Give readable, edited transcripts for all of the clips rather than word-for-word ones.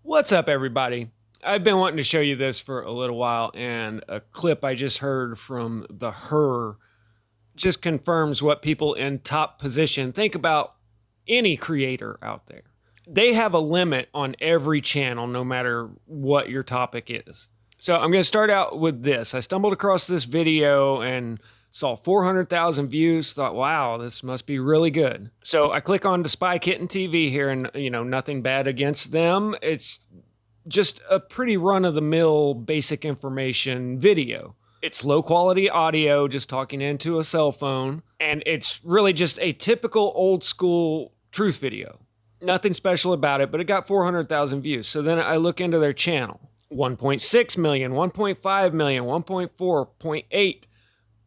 What's up, everybody? I've been wanting to show you this for a little while, and a clip I just heard from the Her just confirms what people in top position think about any creator out there. They have a limit on every channel, no matter what your topic is. So I'm going to start out with this. I stumbled across this video and saw 400,000 views, thought, wow, this must be really good. So I click on the Spy Kitten TV here, and nothing bad against them. It's just a pretty run-of-the-mill basic information video. It's low quality audio, just talking into a cell phone, and it's really just a typical old school truth video. Nothing special about it, but it got 400,000 views. So then I look into their channel. 1.6 million, 1.5 million, 1.4, 0.8.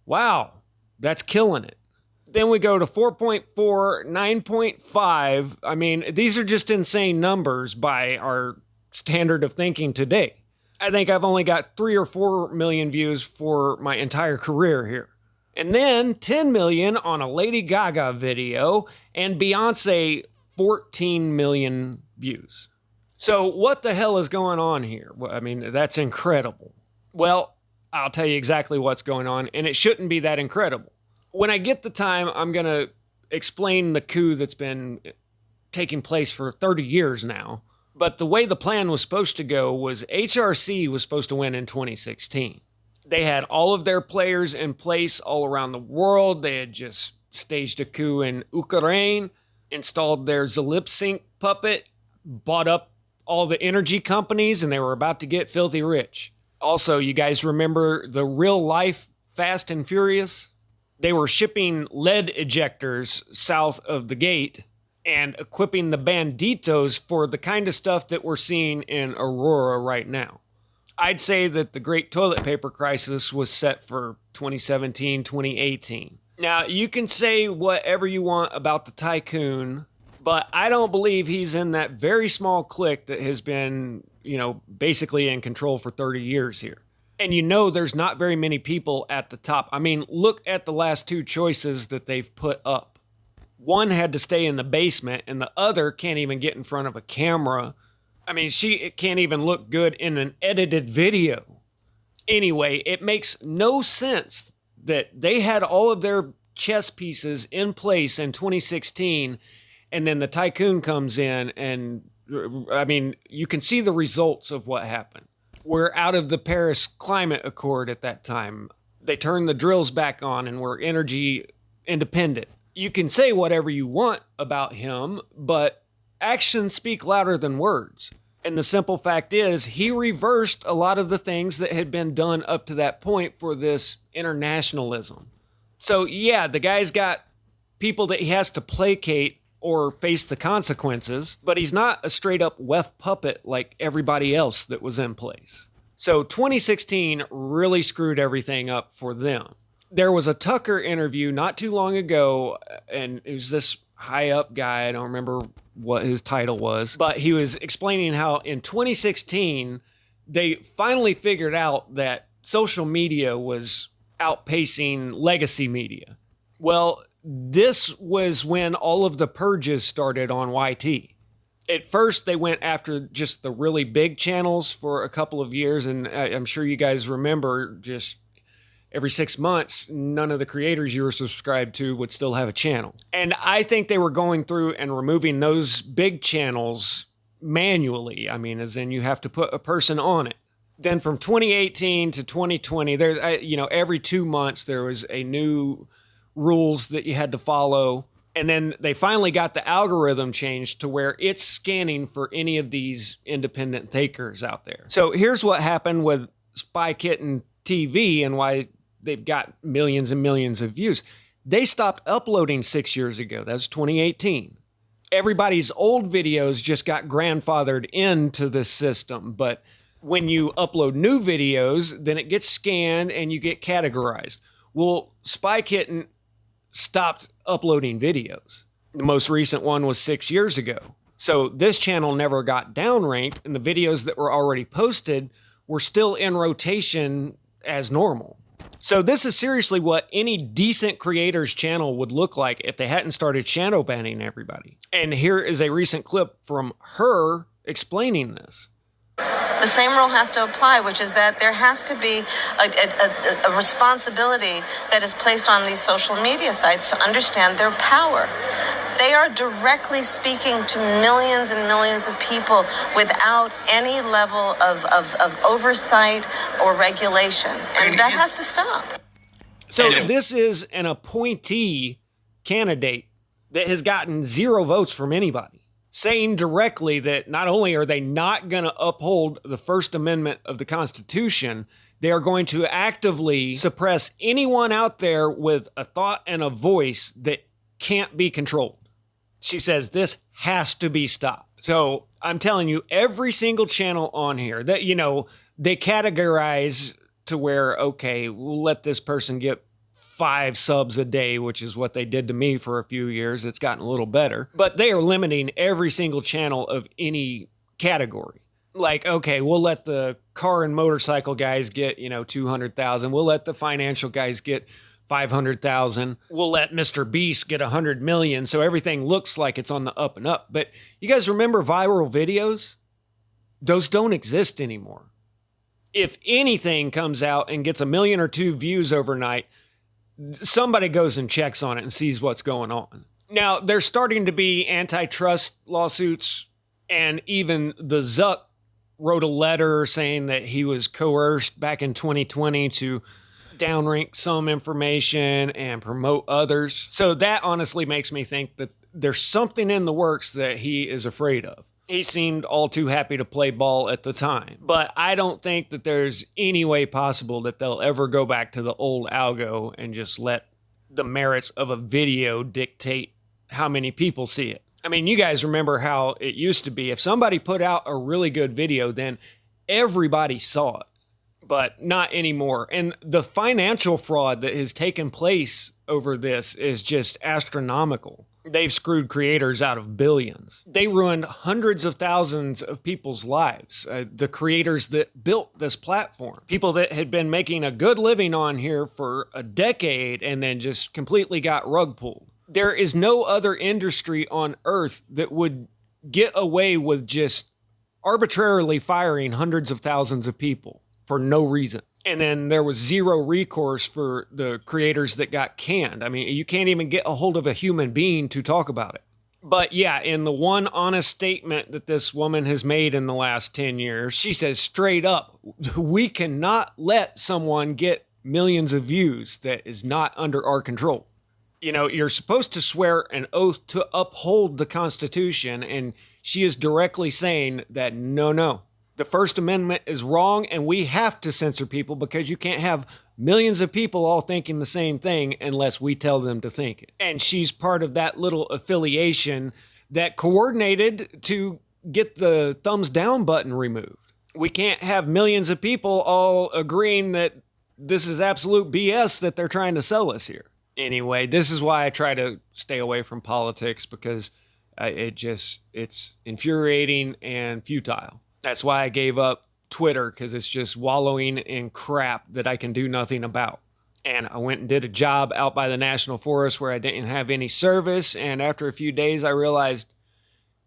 Wow, that's killing it. Then we go to 4.4, 9.5. I mean, these are just insane numbers by our standard of thinking today. I think I've only got 3 or 4 million views for my entire career here. And then 10 million on a Lady Gaga video, and Beyonce 14 million views. So what the hell is going on here? Well, I mean, that's incredible. Well, I'll tell you exactly what's going on, and it shouldn't be that incredible. When I get the time, I'm going to explain the coup that's been taking place for 30 years now. But the way the plan was supposed to go was HRC was supposed to win in 2016. They had all of their players in place all around the world. They had just staged a coup in Ukraine, installed their Zalipsync puppet, bought up all the energy companies, and they were about to get filthy rich. Also, you guys remember the real life Fast and Furious? They were shipping lead ejectors south of the gate and equipping the banditos for the kind of stuff that we're seeing in Aurora right now. I'd say that the great toilet paper crisis was set for 2017, 2018. Now, you can say whatever you want about the tycoon, but I don't believe he's in that very small clique that has been, basically in control for 30 years here. And there's not very many people at the top. I mean, look at the last two choices that they've put up. One had to stay in the basement, and the other can't even get in front of a camera. I mean, she can't even look good in an edited video. Anyway, it makes no sense that they had all of their chess pieces in place in 2016, and then the tycoon comes in, and I mean, you can see the results of what happened. We're out of the Paris Climate Accord at that time. They turned the drills back on, and we're energy independent. You can say whatever you want about him, but actions speak louder than words. And the simple fact is, he reversed a lot of the things that had been done up to that point for this internationalism. So yeah, the guy's got people that he has to placate or face the consequences, but he's not a straight up weft puppet like everybody else that was in place. So 2016 really screwed everything up for them. There was a Tucker interview not too long ago, and it was this high up guy. I don't remember what his title was, but he was explaining how in 2016, they finally figured out that social media was outpacing legacy media. Well, this was when all of the purges started on YT. At first, they went after just the really big channels for a couple of years, and I'm sure you guys remember just every 6 months, none of the creators you were subscribed to would still have a channel. And I think they were going through and removing those big channels manually. I mean, as in you have to put a person on it. Then from 2018 to 2020, there's, every 2 months there was a new rules that you had to follow. And then they finally got the algorithm changed to where it's scanning for any of these independent takers out there. So here's what happened with Spy Kitten TV and why they've got millions and millions of views. They stopped uploading 6 years ago. That was 2018. Everybody's old videos just got grandfathered into this system. But when you upload new videos, then it gets scanned and you get categorized. Well, Spy Kitten stopped uploading videos. The most recent one was 6 years ago. So this channel never got downranked, and the videos that were already posted were still in rotation as normal. So this is seriously what any decent creator's channel would look like if they hadn't started shadow banning everybody. And here is a recent clip from her explaining this. The same rule has to apply, which is that there has to be a responsibility that is placed on these social media sites to understand their power. They are directly speaking to millions and millions of people without any level of oversight or regulation. And that has to stop. So this is an appointee candidate that has gotten 0 votes from anybody, saying directly that not only are they not going to uphold the First Amendment of the Constitution, they are going to actively suppress anyone out there with a thought and a voice that can't be controlled. She says this has to be stopped. So I'm telling you, every single channel on here that, they categorize to where, okay, we'll let this person get 5 subs a day, which is what they did to me for a few years. It's gotten a little better, but they are limiting every single channel of any category. Like, okay, we'll let the car and motorcycle guys get, 200,000. We'll let the financial guys get 500,000. We'll let Mr. Beast get 100 million. So everything looks like it's on the up and up. But you guys remember viral videos? Those don't exist anymore. If anything comes out and gets 1 million or 2 views overnight, somebody goes and checks on it and sees what's going on. Now, there's starting to be antitrust lawsuits, and even the Zuck wrote a letter saying that he was coerced back in 2020 to downrank some information and promote others. So that honestly makes me think that there's something in the works that he is afraid of. He seemed all too happy to play ball at the time, but I don't think that there's any way possible that they'll ever go back to the old algo and just let the merits of a video dictate how many people see it. I mean, you guys remember how it used to be. If somebody put out a really good video, then everybody saw it, but not anymore. And the financial fraud that has taken place over this is just astronomical. They've screwed creators out of billions. They ruined hundreds of thousands of people's lives. The creators that built this platform, people that had been making a good living on here for a decade and then just completely got rug pulled. There is no other industry on earth that would get away with just arbitrarily firing hundreds of thousands of people for no reason. And then there was 0 recourse for the creators that got canned. I mean, you can't even get a hold of a human being to talk about it. But yeah, in the one honest statement that this woman has made in the last 10 years, she says straight up, we cannot let someone get millions of views that is not under our control. You're supposed to swear an oath to uphold the Constitution, and she is directly saying that no. The First Amendment is wrong, and we have to censor people because you can't have millions of people all thinking the same thing unless we tell them to think it. And she's part of that little affiliation that coordinated to get the thumbs down button removed. We can't have millions of people all agreeing that this is absolute BS that they're trying to sell us here. Anyway, this is why I try to stay away from politics, because it's infuriating and futile. That's why I gave up Twitter, because it's just wallowing in crap that I can do nothing about. And I went and did a job out by the National Forest where I didn't have any service. And after a few days, I realized,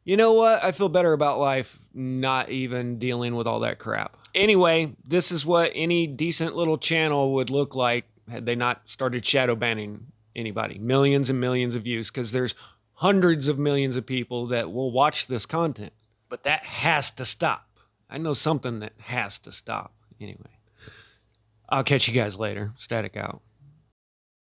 you know what? I feel better about life not even dealing with all that crap. Anyway, this is what any decent little channel would look like had they not started shadow banning anybody. Millions and millions of views, because there's hundreds of millions of people that will watch this content. But that has to stop. I know something that has to stop. Anyway, I'll catch you guys later. Static out.